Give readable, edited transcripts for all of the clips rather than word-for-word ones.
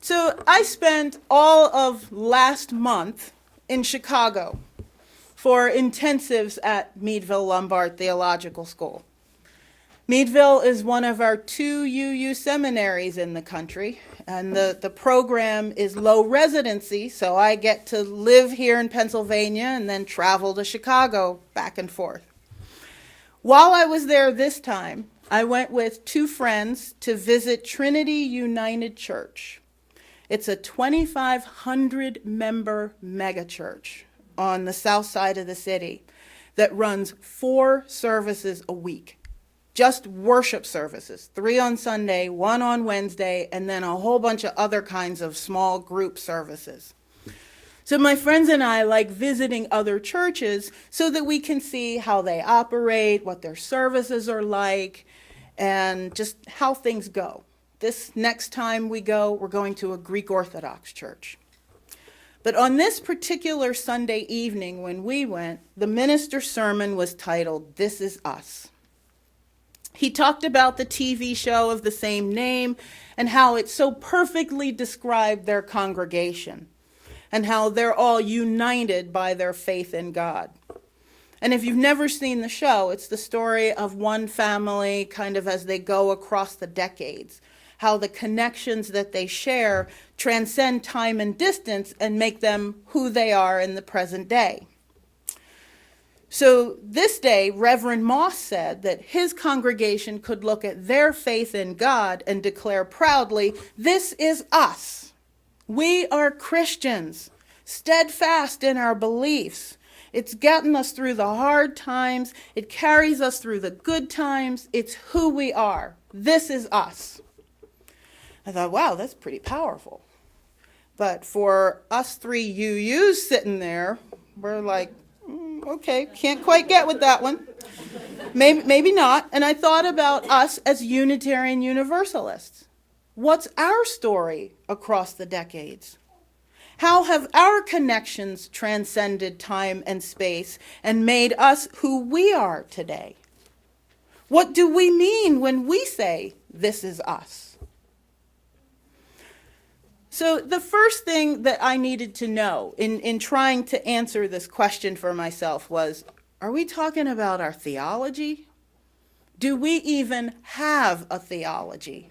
So I spent all of last month in Chicago for intensives at Meadville Lombard Theological School. Meadville is one of our 2 UU seminaries in the country, and the program is low residency, so I get to live here in Pennsylvania and then travel to Chicago back and forth. While I was there this time, I went with 2 friends to visit Trinity United Church. It's a 2,500 member megachurch on the south side of the city that runs 4 services a week. Just worship services, 3 on Sunday, 1 on Wednesday, and then a whole bunch of other kinds of small group services. So my friends and I like visiting other churches so that we can see how they operate, what their services are like, and just how things go. This next time we go, we're going to a Greek Orthodox church. But on this particular Sunday evening when we went, the minister's sermon was titled, "This Is Us." He talked about the TV show of the same name and how it so perfectly described their congregation and how they're all united by their faith in God. And if you've never seen the show, it's the story of one family kind of as they go across the decades, how the connections that they share transcend time and distance and make them who they are in the present day. So this day, Reverend Moss said that his congregation could look at their faith in God and declare proudly, "This is us. We are Christians, steadfast in our beliefs. It's gotten us through the hard times. It carries us through the good times. It's who we are. This is us." I thought, wow, that's pretty powerful. But for us 3 UUs sitting there, we're like, okay, can't quite get with that one. Maybe not. And I thought about us as Unitarian Universalists. What's our story across the decades? How have our connections transcended time and space and made us who we are today? What do we mean when we say, "This is us"? So the first thing that I needed to know in trying to answer this question for myself was, are we talking about our theology? Do we even have a theology?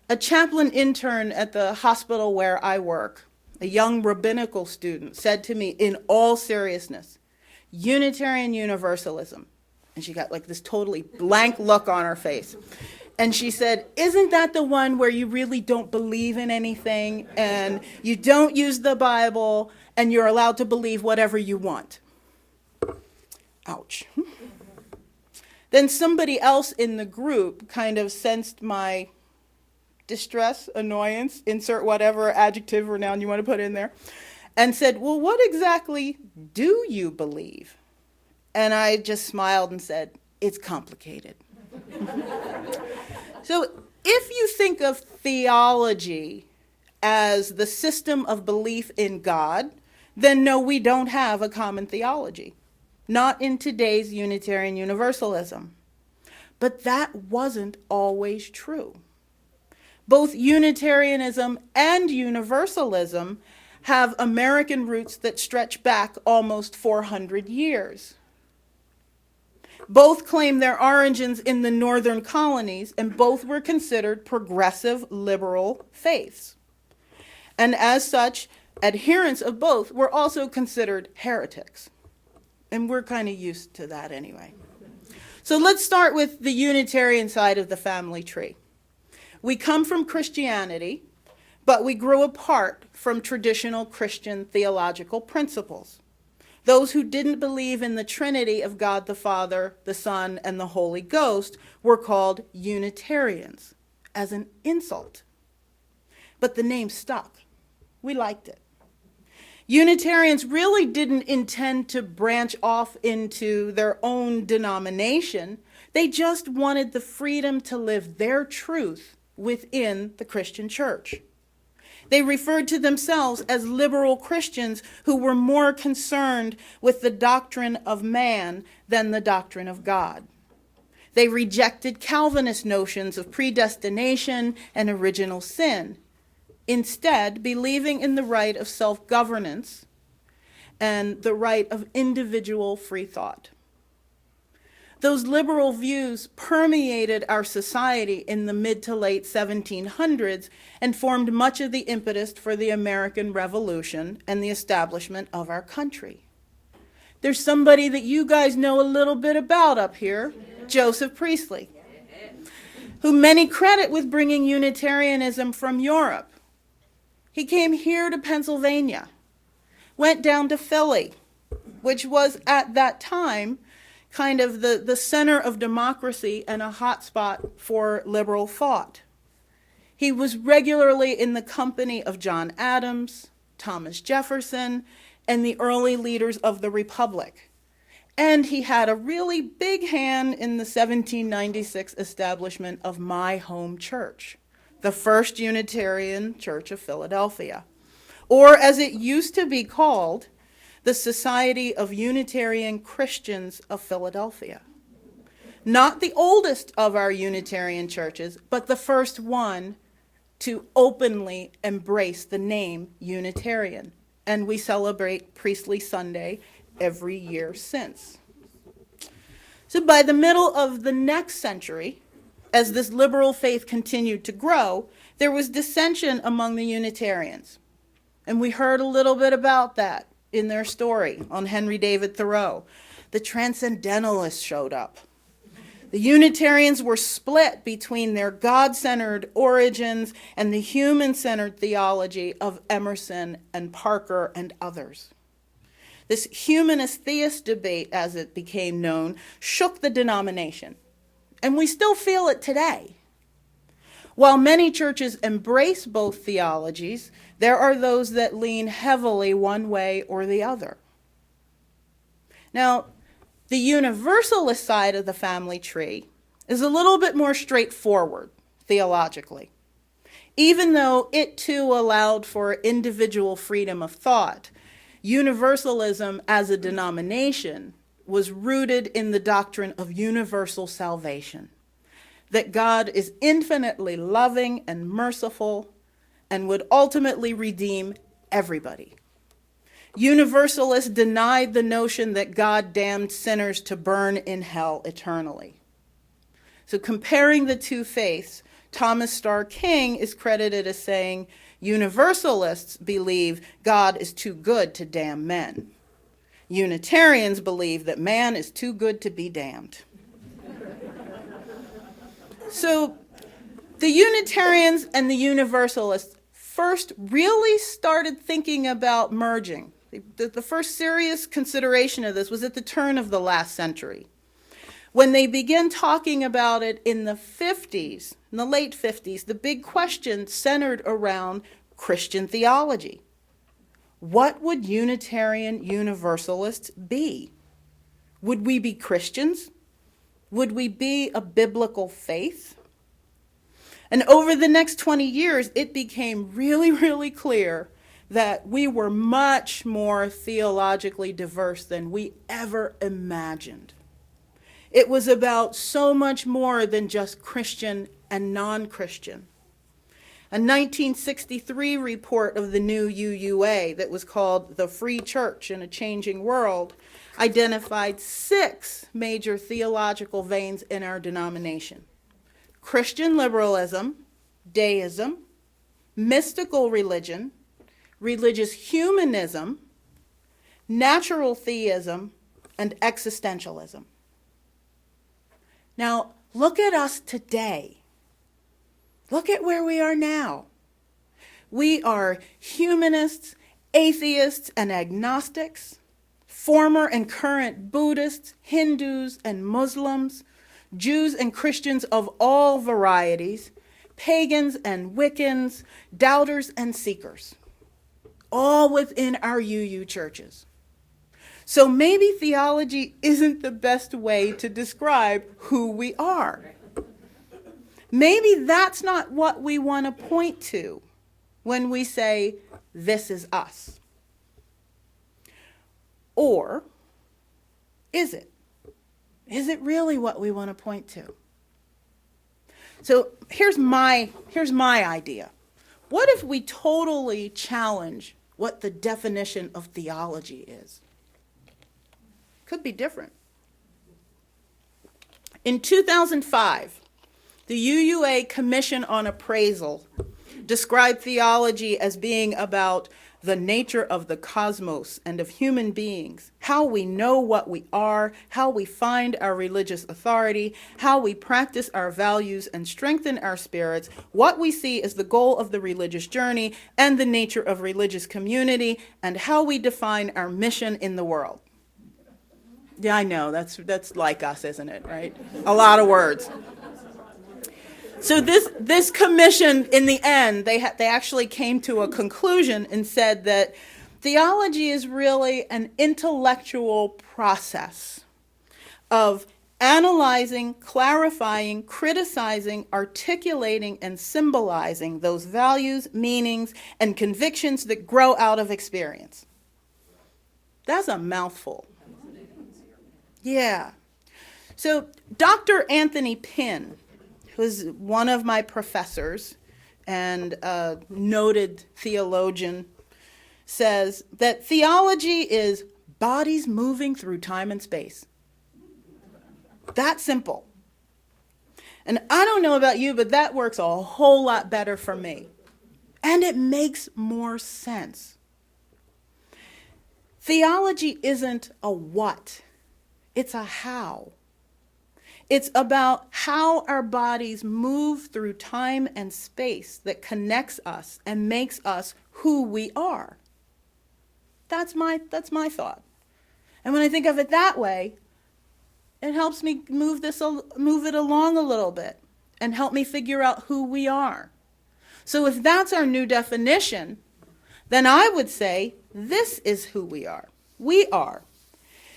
A chaplain intern at the hospital where I work, a young rabbinical student, said to me in all seriousness, "Unitarian Universalism." And she got like this totally blank look on her face. And she said, "Isn't that the one where you really don't believe in anything and you don't use the Bible and you're allowed to believe whatever you want?" Ouch. Then somebody else in the group kind of sensed my distress, annoyance, insert whatever adjective or noun you want to put in there, and said, "Well, what exactly do you believe?" And I just smiled and said, "It's complicated." So if you think of theology as the system of belief in God, then no, we don't have a common theology. Not in today's Unitarian Universalism. But that wasn't always true. Both Unitarianism and Universalism have American roots that stretch back almost 400 years. Both claim their origins in the northern colonies, and both were considered progressive liberal faiths. And as such, adherents of both were also considered heretics. And we're kind of used to that anyway. So let's start with the Unitarian side of the family tree. We come from Christianity, but we grew apart from traditional Christian theological principles. Those who didn't believe in the Trinity of God the Father, the Son, and the Holy Ghost were called Unitarians, as an insult. But the name stuck. We liked it. Unitarians really didn't intend to branch off into their own denomination. They just wanted the freedom to live their truth within the Christian church. They referred to themselves as liberal Christians who were more concerned with the doctrine of man than the doctrine of God. They rejected Calvinist notions of predestination and original sin. instead believing in the right of self-governance and the right of individual free thought. Those liberal views permeated our society in the mid to late 1700s and formed much of the impetus for the American Revolution and the establishment of our country. There's somebody that you guys know a little bit about up here, Joseph Priestley, who many credit with bringing Unitarianism from Europe. He came here to Pennsylvania, went down to Philly, which was at that time kind of the center of democracy and a hotspot for liberal thought. He was regularly in the company of John Adams, Thomas Jefferson, and the early leaders of the Republic. And he had a really big hand in the 1796 establishment of my home church, the First Unitarian Church of Philadelphia, or as it used to be called, the Society of Unitarian Christians of Philadelphia. Not the oldest of our Unitarian churches, but the first one to openly embrace the name Unitarian. And we celebrate Priestley Sunday every year since. So by the middle of the next century, as this liberal faith continued to grow, there was dissension among the Unitarians. And we heard a little bit about that in their story on Henry David Thoreau. The Transcendentalists showed up. The Unitarians were split between their God-centered origins and the human-centered theology of Emerson and Parker and others. This humanist-theist debate, as it became known, shook the denomination, and we still feel it today. While many churches embrace both theologies, there are those that lean heavily one way or the other. Now, the Universalist side of the family tree is a little bit more straightforward theologically, even though it too allowed for individual freedom of thought. Universalism as a denomination was rooted in the doctrine of universal salvation, that God is infinitely loving and merciful and would ultimately redeem everybody. Universalists denied the notion that God damned sinners to burn in hell eternally. So comparing the two faiths, Thomas Starr King is credited as saying, Universalists believe God is too good to damn men. Unitarians believe that man is too good to be damned. So the Unitarians and the Universalists first really started thinking about merging. The first serious consideration of this was at the turn of the last century, when they began talking about it in the 50s, in the late 50s. The big question centered around Christian theology. What would Unitarian Universalists be? Would we be Christians? Would we be a biblical faith? And over the next 20 years, it became really, really clear that we were much more theologically diverse than we ever imagined. It was about so much more than just Christian and non-Christian. A 1963 report of the new UUA that was called The Free Church in a Changing World identified 6 major theological veins in our denomination: Christian liberalism, deism, mystical religion, religious humanism, natural theism, and existentialism. Now, look at us today. Look at where we are now. We are humanists, atheists, and agnostics, former and current Buddhists, Hindus, and Muslims, Jews and Christians of all varieties, pagans and Wiccans, doubters and seekers, all within our UU churches. So maybe theology isn't the best way to describe who we are. Maybe that's not what we want to point to when we say, this is us. Or is it? Is it really what we want to point to? So here's my idea. What if we totally challenge what the definition of theology is? Could be different. In 2005, the UUA Commission on Appraisal described theology as being about the nature of the cosmos and of human beings, how we know what we are, how we find our religious authority, how we practice our values and strengthen our spirits, what we see as the goal of the religious journey and the nature of religious community, and how we define our mission in the world. Yeah, I know, that's like us, isn't it, right? A lot of words. So this commission, in the end, they actually came to a conclusion and said that theology is really an intellectual process of analyzing, clarifying, criticizing, articulating, and symbolizing those values, meanings, and convictions that grow out of experience. That's a mouthful. Yeah. So Dr. Anthony Pinn, who's one of my professors and a noted theologian, says that theology is bodies moving through time and space. That simple. And I don't know about you, but that works a whole lot better for me. And it makes more sense. Theology isn't a what, it's a how. It's about how our bodies move through time and space that connects us and makes us who we are. That's my thought. And when I think of it that way, it helps me move it along a little bit and help me figure out who we are. So if that's our new definition, then I would say this is who we are. We are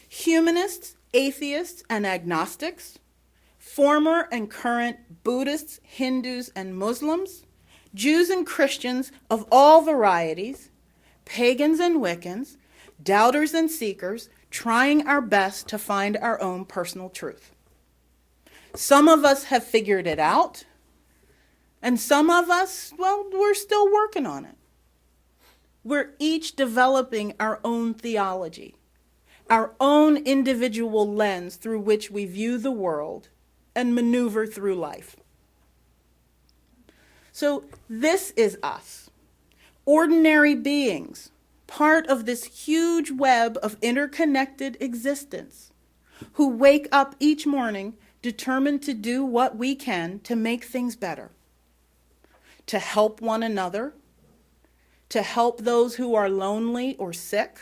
humanists, atheists, and agnostics, former and current Buddhists, Hindus, and Muslims, Jews and Christians of all varieties, pagans and Wiccans, doubters and seekers, trying our best to find our own personal truth. Some of us have figured it out, and some of us, well, we're still working on it. We're each developing our own theology, our own individual lens through which we view the world and maneuver through life. So this is us, ordinary beings, part of this huge web of interconnected existence, who wake up each morning determined to do what we can to make things better, to help one another, to help those who are lonely or sick,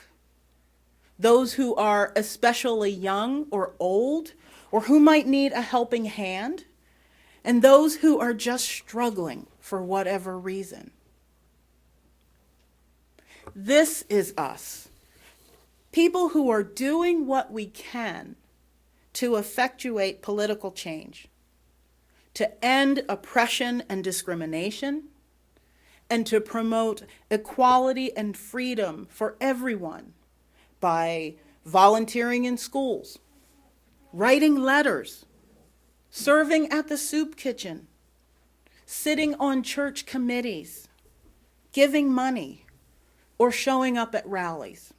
those who are especially young or old, or who might need a helping hand, and those who are just struggling for whatever reason. This is us, people who are doing what we can to effectuate political change, to end oppression and discrimination, and to promote equality and freedom for everyone by volunteering in schools, writing letters, serving at the soup kitchen, sitting on church committees, giving money, or showing up at rallies.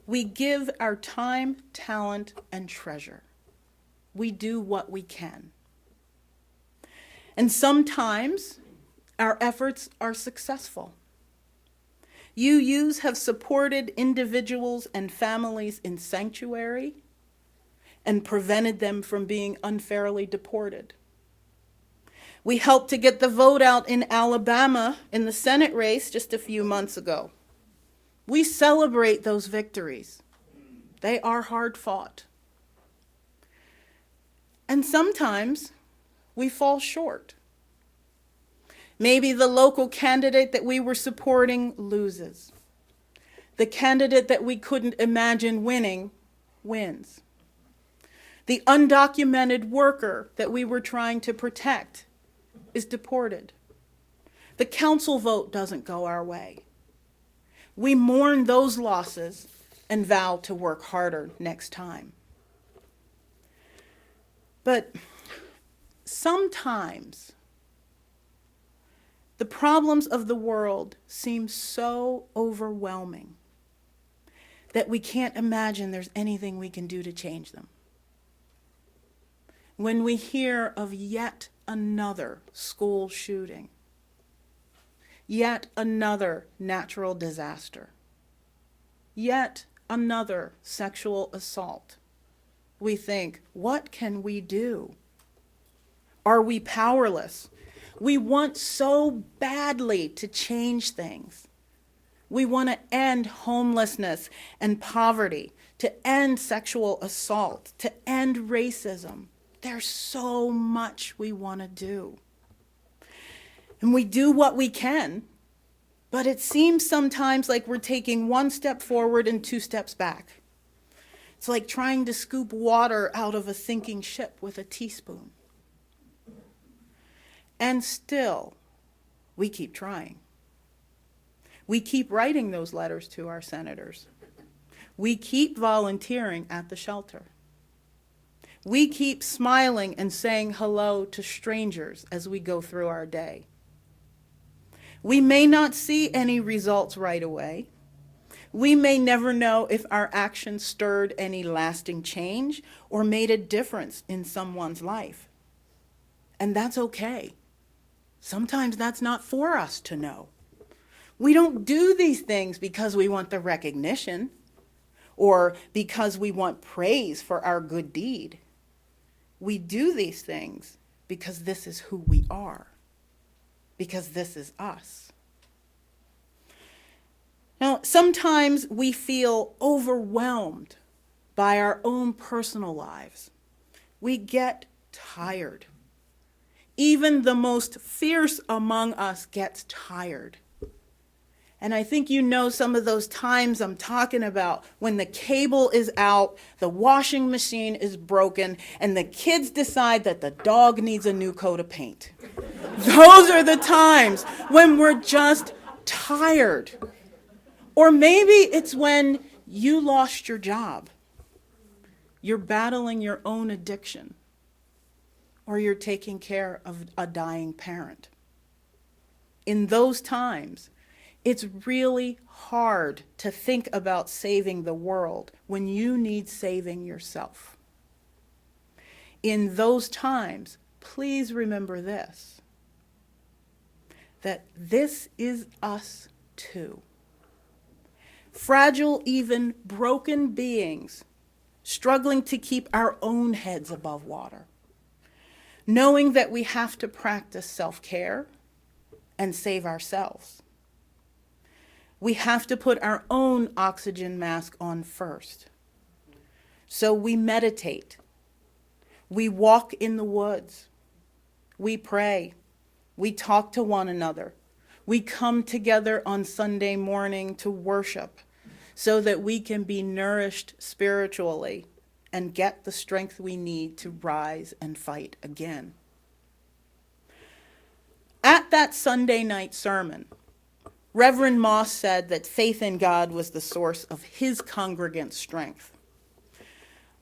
We give our time, talent, and treasure. We do what we can. And sometimes our efforts are successful. UUs have supported individuals and families in sanctuary and prevented them from being unfairly deported. We helped to get the vote out in Alabama in the Senate race just a few months ago. We celebrate those victories. They are hard fought. And sometimes we fall short. Maybe the local candidate that we were supporting loses. The candidate that we couldn't imagine winning wins. The undocumented worker that we were trying to protect is deported. The council vote doesn't go our way. We mourn those losses and vow to work harder next time. But sometimes The problems of the world seem so overwhelming that we can't imagine there's anything we can do to change them. When we hear of yet another school shooting, yet another natural disaster, yet another sexual assault, we think, what can we do? Are we powerless? We want so badly to change things. We want to end homelessness and poverty, to end sexual assault, to end racism. There's so much we want to do. And we do what we can, but it seems sometimes like we're taking one step forward and 2 steps back. It's like trying to scoop water out of a sinking ship with a teaspoon. And still, we keep trying. We keep writing those letters to our senators. We keep volunteering at the shelter. We keep smiling and saying hello to strangers as we go through our day. We may not see any results right away. We may never know if our actions stirred any lasting change or made a difference in someone's life. And that's okay. Sometimes that's not for us to know. We don't do these things because we want the recognition or because we want praise for our good deed. We do these things because this is who we are, because this is us. Now, sometimes we feel overwhelmed by our own personal lives. We get tired. Even the most fierce among us gets tired. And I think you know some of those times I'm talking about, when the cable is out, the washing machine is broken, and the kids decide that the dog needs a new coat of paint. Those are the times when we're just tired. Or maybe it's when you lost your job. You're battling your own addiction. Or you're taking care of a dying parent. In those times, it's really hard to think about saving the world when you need saving yourself. In those times, please remember this, that this is us too. Fragile, even broken beings, struggling to keep our own heads above water. Knowing that we have to practice self-care and save ourselves. We have to put our own oxygen mask on first. So we meditate. We walk in the woods. We pray. We talk to one another. We come together on Sunday morning to worship so that we can be nourished spiritually and get the strength we need to rise and fight again. At that Sunday night sermon, Reverend Moss said that faith in God was the source of his congregant's strength.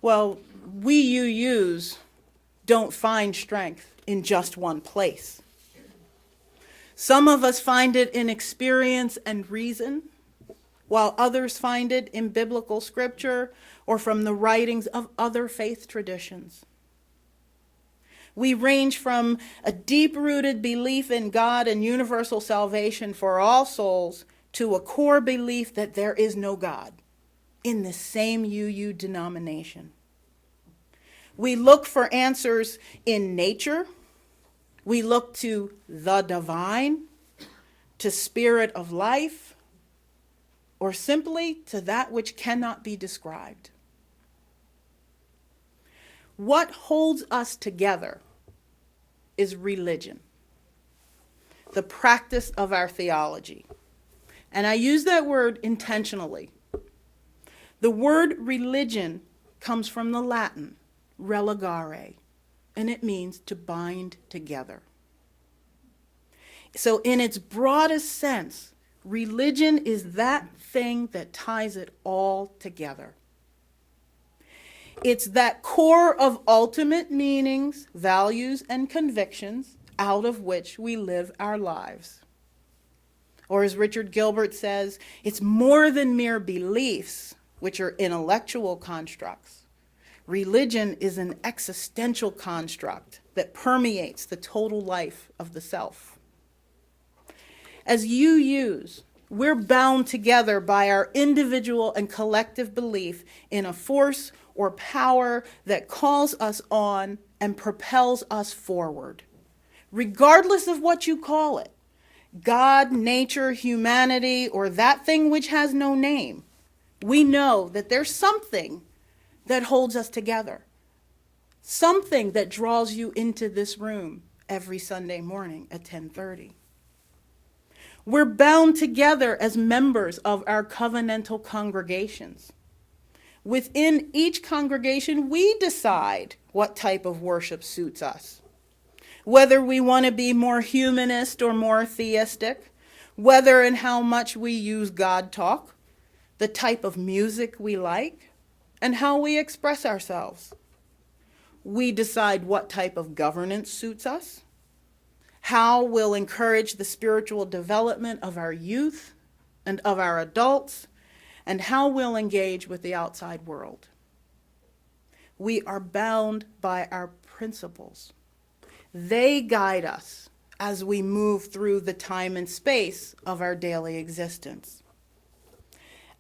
Well, we UUs don't find strength in just one place. Some of us find it in experience and reason, while others find it in biblical scripture or from the writings of other faith traditions. We range from a deep-rooted belief in God and universal salvation for all souls to a core belief that there is no God in the same UU denomination. We look for answers in nature. We look to the divine, to spirit of life, or simply to that which cannot be described. What holds us together is religion, the practice of our theology. And I use that word intentionally. The word religion comes from the Latin, religare, and it means to bind together. So in its broadest sense, religion is that thing that ties it all together. It's that core of ultimate meanings, values, and convictions out of which we live our lives. Or as Richard Gilbert says, it's more than mere beliefs, which are intellectual constructs. Religion is an existential construct that permeates the total life of the self. As UUs, we're bound together by our individual and collective belief in a force or power that calls us on and propels us forward, regardless of what you call it. God, nature, humanity, or that thing which has no name. We know that there's something that holds us together. Something that draws you into this room every Sunday morning at 10:30. We're bound together as members of our covenantal congregations. Within each congregation, we decide what type of worship suits us. Whether we want to be more humanist or more theistic, whether and how much we use God talk, the type of music we like, and how we express ourselves. We decide what type of governance suits us, how we'll encourage the spiritual development of our youth and of our adults, and how we'll engage with the outside world. We are bound by our principles. They guide us as we move through the time and space of our daily existence.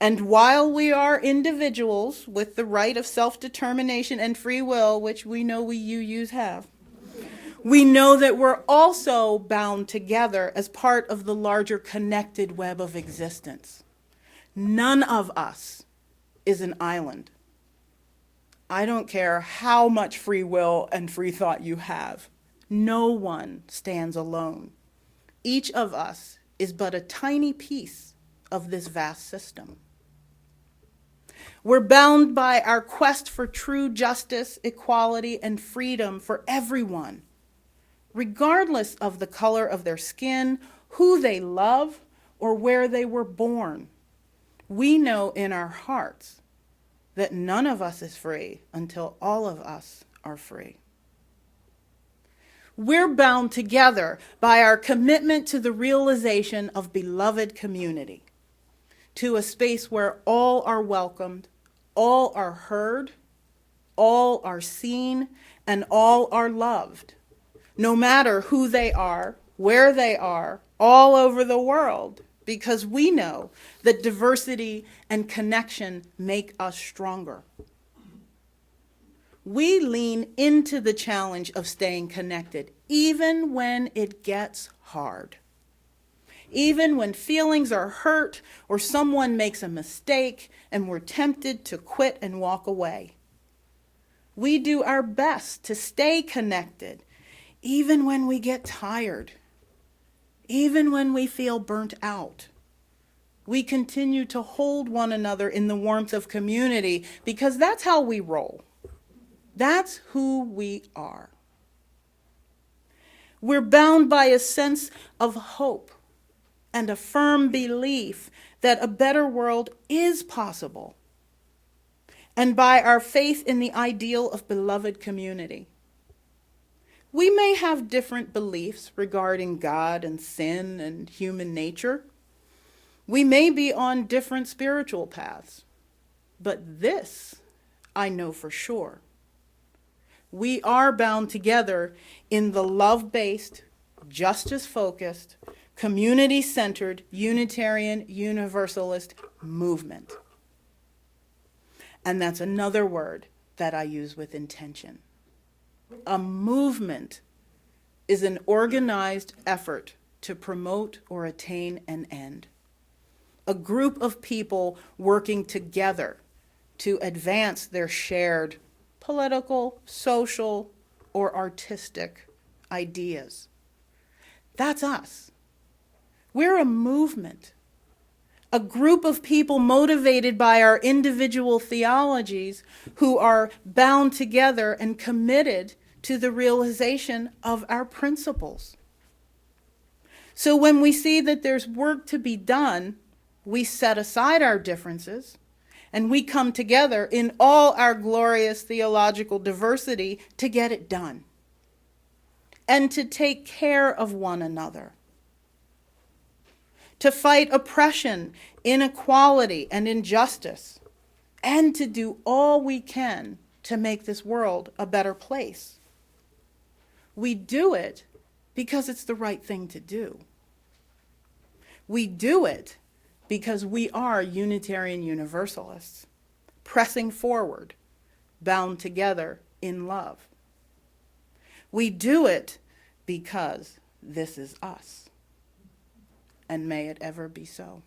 And while we are individuals with the right of self-determination and free will, which we know we UUs have, we know that we're also bound together as part of the larger connected web of existence. None of us is an island. I don't care how much free will and free thought you have. No one stands alone. Each of us is but a tiny piece of this vast system. We're bound by our quest for true justice, equality, and freedom for everyone, regardless of the color of their skin, who they love, or where they were born. We know in our hearts that none of us is free until all of us are free. We're bound together by our commitment to the realization of beloved community, to a space where all are welcomed, all are heard, all are seen, and all are loved, no matter who they are, where they are, all over the world, because we know that diversity and connection make us stronger. We lean into the challenge of staying connected, even when it gets hard. Even when feelings are hurt or someone makes a mistake and we're tempted to quit and walk away. We do our best to stay connected, even when we get tired, even when we feel burnt out. We continue to hold one another in the warmth of community because that's how we roll. That's who we are. We're bound by a sense of hope and a firm belief that a better world is possible, and by our faith in the ideal of beloved community. We may have different beliefs regarding God and sin and human nature. We may be on different spiritual paths, but this I know for sure. We are bound together in the love-based, justice-focused, community-centered, Unitarian Universalist movement. And that's another word that I use with intention. A movement is an organized effort to promote or attain an end. A group of people working together to advance their shared political, social, or artistic ideas. That's us. We're a movement, a group of people motivated by our individual theologies who are bound together and committed to the realization of our principles. So when we see that there's work to be done, we set aside our differences and we come together in all our glorious theological diversity to get it done and to take care of one another, to fight oppression, inequality, and injustice, and to do all we can to make this world a better place. We do it because it's the right thing to do. We do it because we are Unitarian Universalists, pressing forward, bound together in love. We do it because this is us, and may it ever be so.